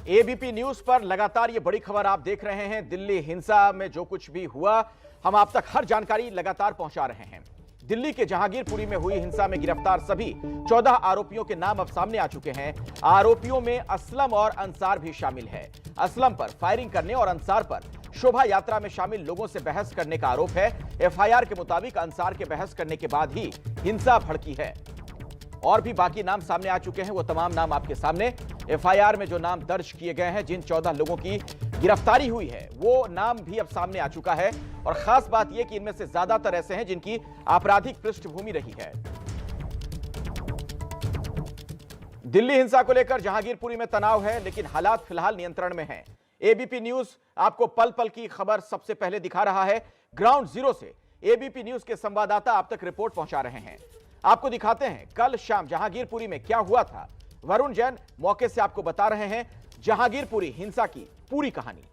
ABP news पर लगातार ये बड़ी खबर आप देख रहे हैं। दिल्ली हिंसा में जो कुछ भी हुआ, हम आप तक हर जानकारी लगातार पहुंचा रहे हैं। दिल्ली के जहांगीरपुरी में हुई हिंसा में गिरफ्तार सभी 14 आरोपियों के नाम अब सामने आ चुके हैं। आरोपियों में असलम और अंसार भी शामिल है। असलम पर फायरिंग करने और अंसार पर शोभा यात्रा में शामिल लोगों से बहस करने का आरोप है। एफआईआर के मुताबिक अंसार के बहस करने के बाद ही हिंसा भड़की है। और भी बाकी नाम सामने आ चुके हैं, वो तमाम नाम आपके सामने। एफआईआर में जो नाम दर्ज किए गए हैं, जिन 14 लोगों की गिरफ्तारी हुई है, वो नाम भी अब सामने आ चुका है। और खास बात यह कि इनमें से ज्यादातर ऐसे हैं जिनकी आपराधिक पृष्ठभूमि रही है। दिल्ली हिंसा को लेकर जहांगीरपुरी में तनाव है, लेकिन हालात फिलहाल नियंत्रण में हैं। एबीपी न्यूज आपको पल पल की खबर सबसे पहले दिखा रहा है। ग्राउंड जीरो से एबीपी न्यूज के संवाददाता आप तक रिपोर्ट पहुंचा रहे हैं। आपको दिखाते हैं कल शाम जहांगीरपुरी में क्या हुआ था। वरुण जैन मौके से आपको बता रहे हैं जहांगीरपुरी हिंसा की पूरी कहानी।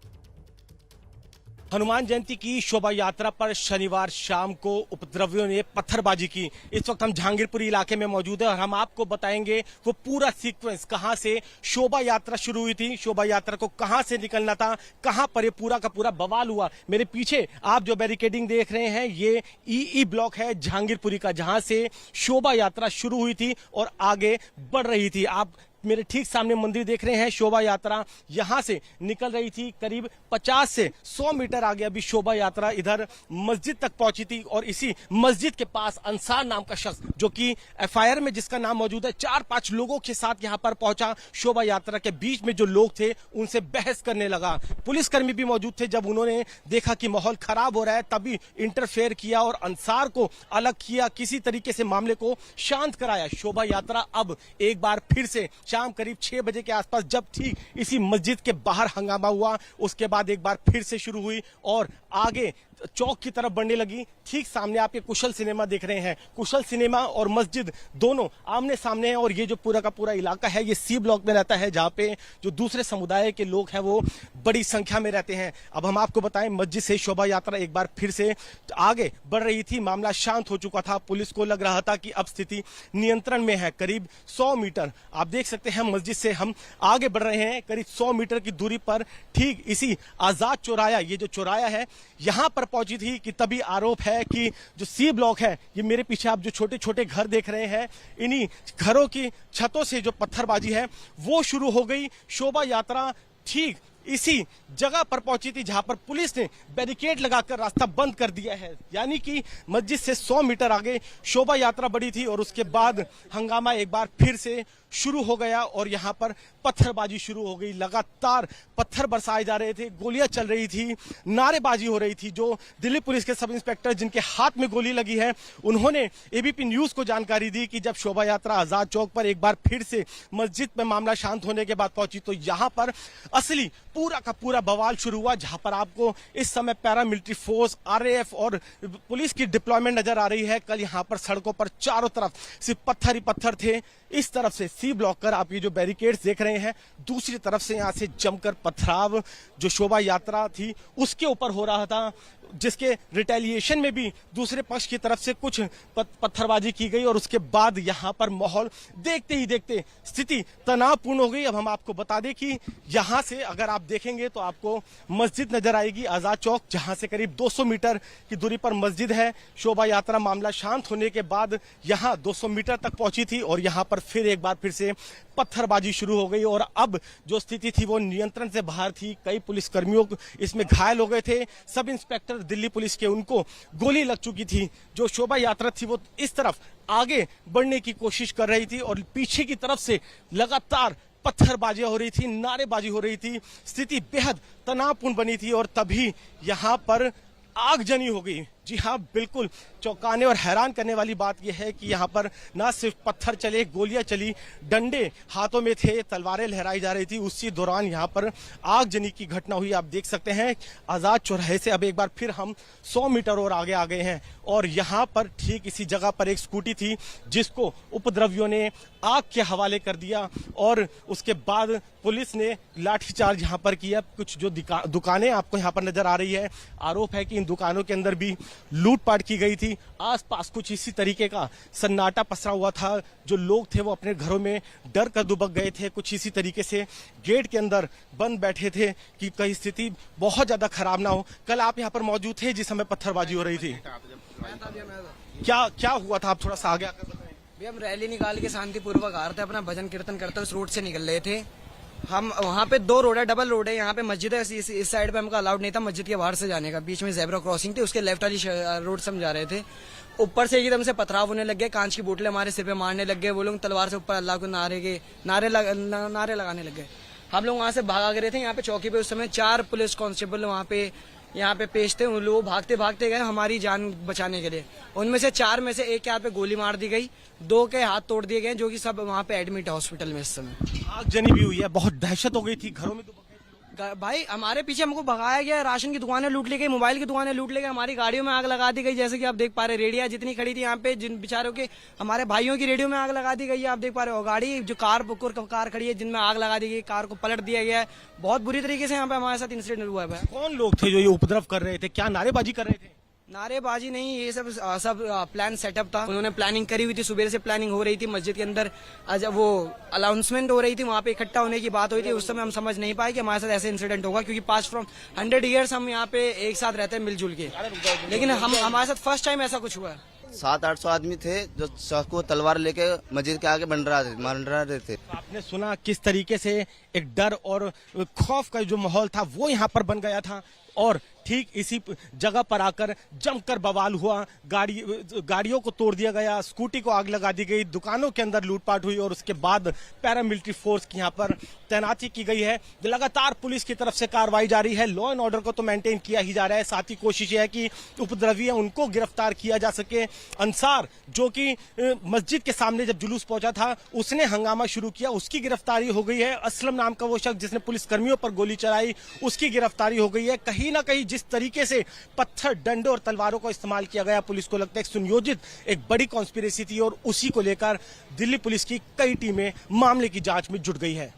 हनुमान जयंती की शोभा यात्रा पर शनिवार शाम को उपद्रवियों ने पत्थरबाजी की। इस वक्त हम जहांगीरपुरी इलाके में मौजूद हैं और हम आपको बताएंगे वो पूरा सीक्वेंस, कहां से शोभा यात्रा शुरू हुई थी, शोभा यात्रा को कहां से निकलना था, कहां पर ये पूरा का पूरा बवाल हुआ। मेरे पीछे आप जो बैरिकेडिंग देख रहे हैं, ये ई ब्लॉक है जहांगीरपुरी का, जहां से शोभा यात्रा शुरू हुई थी और आगे बढ़ रही थी। आप मेरे ठीक सामने मंदिर देख रहे हैं। शोभा यात्रा यहां से निकल रही थी। करीब 50 से 100 मीटर आगे अभी शोभा यात्रा इधर मस्जिद तक पहुंची थी और इसी मस्जिद के पास अंसार नाम का शख्स, जो कि एफआईआर में जिसका नाम मौजूद है, 4-5 लोगों के साथ यहां पर पहुंचा। शोभा यात्रा के बीच में जो लोग थे उनसे बहस करने लगा। पुलिसकर्मी भी मौजूद थे। जब उन्होंने देखा कि माहौल खराब हो रहा है, तभी इंटरफेयर किया और अंसार को अलग किया, किसी तरीके से मामले को शांत कराया। शोभा यात्रा अब एक बार फिर से शाम करीब 6 बजे के आसपास, जब ठीक इसी मस्जिद के बाहर हंगामा हुआ, उसके बाद एक बार फिर से शुरू हुई और आगे चौक की तरफ बढ़ने लगी। ठीक सामने आप ये कुशल सिनेमा देख रहे हैं। कुशल सिनेमा और मस्जिद दोनों आमने सामने हैं और ये जो पूरा का पूरा इलाका है, ये सी ब्लॉक में रहता है, जहां पे जो दूसरे समुदाय के लोग हैं वो बड़ी संख्या में रहते हैं। अब हम आपको बताएं, मस्जिद से शोभा यात्रा एक बार फिर से आगे बढ़ रही थी। मामला शांत हो चुका था। पुलिस को लग रहा था कि अब स्थिति नियंत्रण में है। करीब 100 मीटर आप देख सकते हैं, मस्जिद से हम आगे बढ़ रहे हैं। करीब 100 मीटर की दूरी पर ठीक इसी आजाद चौराया, ये जो चौराया है, यहां पर पहुंची थी कि तभी आरोप है कि जो सी ब्लॉक है, ये मेरे पीछे आप जो छोटे छोटे घर देख रहे हैं, इन्हीं घरों की छतों से जो पत्थरबाजी है वो शुरू हो गई। शोभा यात्रा ठीक इसी जगह पर पहुंची थी जहां पर पुलिस ने बैरिकेड लगाकर रास्ता बंद कर दिया है। यानी कि मस्जिद से 100 मीटर आगे शोभा यात्रा बढ़ी थी और उसके बाद हंगामा एक बार फिर से शुरू हो गया और यहां पर पत्थरबाजी शुरू हो गई। लगातार पत्थर बरसाए जा रहे थे, गोलियां चल रही थी, नारेबाजी हो रही थी। जो दिल्ली पुलिस के सब इंस्पेक्टर जिनके हाथ में गोली लगी है, उन्होंने एबीपी न्यूज को जानकारी दी कि जब शोभा यात्रा आजाद चौक पर एक बार फिर से मस्जिद में मामला शांत होने के बाद पहुंची, तो यहां पर असली पूरा का पूरा बवाल शुरू हुआ, जहां पर आपको इस समय पैरामिलिट्री फोर्स, आरएएफ और पुलिस की डिप्लॉयमेंट नजर आ रही है। कल यहां पर सड़कों पर चारों तरफ सिर्फ पत्थर ही पत्थर थे। इस तरफ से सी ब्लॉक कर आप ये जो बैरिकेड्स देख रहे हैं, दूसरी तरफ से यहां से जमकर पथराव जो शोभा यात्रा थी उसके ऊपर हो रहा था, जिसके रिटेलिएशन में भी दूसरे पक्ष की तरफ से कुछ पत्थरबाजी की गई और उसके बाद यहां पर माहौल देखते ही देखते स्थिति तनावपूर्ण हो गई। अब हम आपको बता दें कि यहां से अगर आप देखेंगे तो आपको मस्जिद नजर आएगी, आजाद चौक, जहां से करीब 200 मीटर की दूरी पर मस्जिद है। शोभा यात्रा मामला शांत होने के बाद यहां 200 मीटर तक पहुंची थी और यहां पर फिर एक बार फिर से पत्थरबाजी शुरू हो गई और अब जो स्थिति थी वो नियंत्रण से बाहर थी। कई पुलिसकर्मियों इसमें घायल हो गए थे। सब इंस्पेक्टर दिल्ली पुलिस के, उनको गोली लग चुकी थी। जो शोभा यात्रा थी वो इस तरफ आगे बढ़ने की कोशिश कर रही थी और पीछे की तरफ से लगातार पत्थरबाजी हो रही थी, नारेबाजी हो रही थी। स्थिति बेहद तनावपूर्ण बनी थी और तभी यहां पर आगजनी हो गई। जी हाँ, बिल्कुल चौंकाने और हैरान करने वाली बात यह है कि यहाँ पर ना सिर्फ पत्थर चले, गोलियां चली, डंडे हाथों में थे, तलवारें लहराई जा रही थी। उसी दौरान यहाँ पर आगजनी की घटना हुई। आप देख सकते हैं आजाद चौराहे से अब एक बार फिर हम 100 मीटर और आगे आ गए हैं और यहाँ पर ठीक इसी जगह पर एक स्कूटी थी जिसको उपद्रवियों ने आग के हवाले कर दिया और उसके बाद पुलिस ने लाठीचार्ज यहाँ पर किया। कुछ जो दुकानें आपको यहाँ पर नजर आ रही है, आरोप है कि इन दुकानों के अंदर भी लूटपाट की गई थी। आसपास कुछ इसी तरीके का सन्नाटा पसरा हुआ था। जो लोग थे वो अपने घरों में डर कर दुबक गए थे। कुछ इसी तरीके से गेट के अंदर बंद बैठे थे कि कहीं स्थिति बहुत ज्यादा खराब ना हो। कल आप यहाँ पर मौजूद थे जिस समय पत्थरबाजी हो रही थी। क्या हुआ था, आप थोड़ा सा आगे आकर बताएं। भैया हम रैली निकाल के शांतिपूर्वक आ रहे थे, अपना भजन कीर्तन करते हुए उस रोड से निकल रहे थे। हम वहाँ पे 2 रोड है, डबल रोड है, यहाँ पे मस्जिद है, इस साइड पे हमको अलाउड नहीं था मस्जिद के बाहर से जाने का। बीच में जेब्रा क्रॉसिंग थी, उसके लेफ्ट वाली रोड से हम जा रहे थे। ऊपर से एकदम से पथराव होने लग गए, कांच की बोतलें हमारे सिर पे मारने लग गए। वो लोग तलवार से ऊपर अल्लाह को नारे लगाने लग गए। हम लोग वहाँ से भागा गए थे। यहाँ पे चौकी पे उस समय 4 पुलिस कांस्टेबल वहाँ पे यहाँ पे पेश थे। उन लोग भागते भागते गए हमारी जान बचाने के लिए। उनमें से 4 में से एक के हाथ पे गोली मार दी गई, 2 के हाथ तोड़ दिए गए, जो कि सब वहाँ पे एडमिट है हॉस्पिटल में इस समय। आगजनी भी हुई है, बहुत दहशत हो गई थी, घरों में भाई हमारे पीछे हमको भगाया गया, राशन की दुकानें लूट ली गई, मोबाइल की दुकानें लूट ली गई, हमारी गाड़ियों में आग लगा दी गई। जैसे कि आप देख पा रहे, रेडिया जितनी खड़ी थी यहाँ पे, जिन बेचारों के हमारे भाइयों की रेडियो में आग लगा दी गई है। आप देख पा रहे हो गाड़ी जो कार खड़ी है जिनमें आग लगा दी गई, कार को पलट दिया गया है। बहुत बुरी तरीके से यहाँ पे हमारे साथ इंसिडेंट हुआ है। कौन लोग थे जो ये उपद्रव कर रहे थे, क्या नारेबाजी कर रहे थे? नारेबाजी नहीं, ये सब प्लान सेटअप था। उन्होंने प्लानिंग करी हुई थी, सुबह से प्लानिंग हो रही थी मस्जिद के अंदर। आज वो अनाउंसमेंट हो रही थी, वहाँ पे इकट्ठा होने की बात हुई थी। उस समय हम समझ नहीं पाए कि हमारे साथ ऐसे इंसिडेंट होगा, क्योंकि पास फ्रॉम 100 ईयर्स हम यहाँ पे एक साथ रहते हैं मिलजुल के। लेकिन हमारे साथ फर्स्ट टाइम ऐसा कुछ हुआ है। 700-800 आदमी थे जो सबको तलवार लेके मस्जिद के आगे मार रहे थे। आपने सुना किस तरीके से एक डर और खौफ का जो माहौल था वो यहाँ पर बन गया था, और ठीक इसी जगह पर आकर जमकर बवाल हुआ। गाड़ियों को तोड़ दिया गया, स्कूटी को आग लगा दी गई, दुकानों के अंदर लूटपाट हुई, और उसके बाद पैरामिलिट्री फोर्स की यहाँ पर तैनाती की गई है। लगातार पुलिस की तरफ से कार्रवाई जारी है। लॉ एंड ऑर्डर को तो मेंटेन किया ही जा रहा है, साथ ही कोशिश है कि उपद्रवी है उनको गिरफ्तार किया जा सके। अंसार जो कि मस्जिद के सामने जब जुलूस पहुंचा था उसने हंगामा शुरू किया, उसकी गिरफ्तारी हो गई है। असलम नाम का वो शख्स जिसने पुलिस कर्मियों पर गोली चलाई, उसकी गिरफ्तारी हो गई है। कहीं ना कहीं जिस तरीके से पत्थर, डंडे और तलवारों का इस्तेमाल किया गया, पुलिस को लगता है एक सुनियोजित एक बड़ी कॉन्स्पिरेसी थी, और उसी को लेकर दिल्ली पुलिस की कई टीमें मामले की जांच में जुट गई है।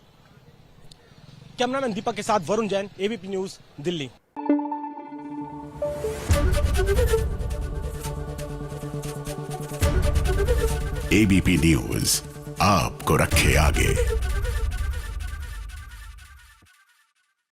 कैमरामैन दीपक के साथ Varun Jain, ABP news, Delhi. ABP news आपको रखे आगे।